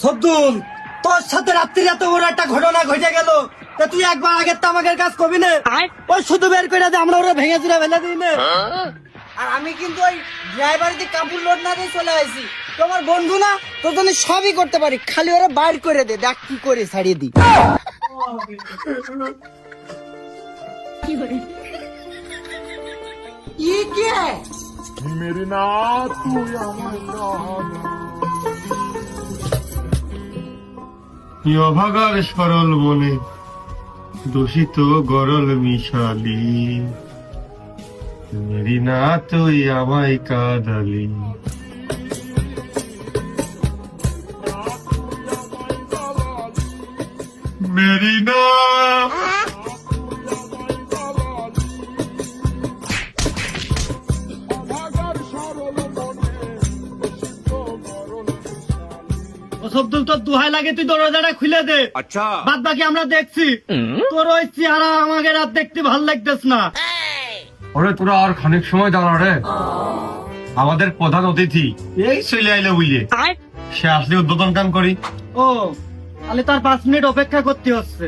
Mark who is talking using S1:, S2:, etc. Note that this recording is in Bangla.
S1: সবদুল, তোর সাথে রাত্রি এত বড় একটা ঘটনা ঘটে গেল, তা তুই একবার আগের তামাকের কাজ করবি না? ওই শুধু বের করে দে, আমরা ওরা ভেঙে চুরে ফেলে দিই না।
S2: আর আমি কিন্তু ওই ড্রাইভারিতে কাপড় লোড না দিয়ে চলে আসি। তোমার বন্ধু না, তোর জন্য সবই করতে পারি, খালি ওরা বাইর করে দে, দেখ কি করে ছাড়িয়ে দি। ये क्या है?
S3: मेरी ना तू
S4: অভাগার সরল মনে দূষিত গরল মিশালি, মেরি না তুই আমায় কাঁদালি। মেরি না
S1: সবদুল, তোর দুহাই লাগে, তুই দরজাটা খুলে দে।
S3: अच्छा
S1: বাদ বাকি আমরা দেখছি। তোর ওই চেহারা আমাকে রাত দেখতে ভাল লাগতেছ না।
S4: ওরে তোরা আর খানিক সময় দাঁড়া রে, আমাদের প্রধান অতিথি এই চলে আইলে বুঝলে, সে আসলে উদ্বোধন কাম করি।
S1: ও, তাহলে তার 5 মিনিট অপেক্ষা করতে হচ্ছে।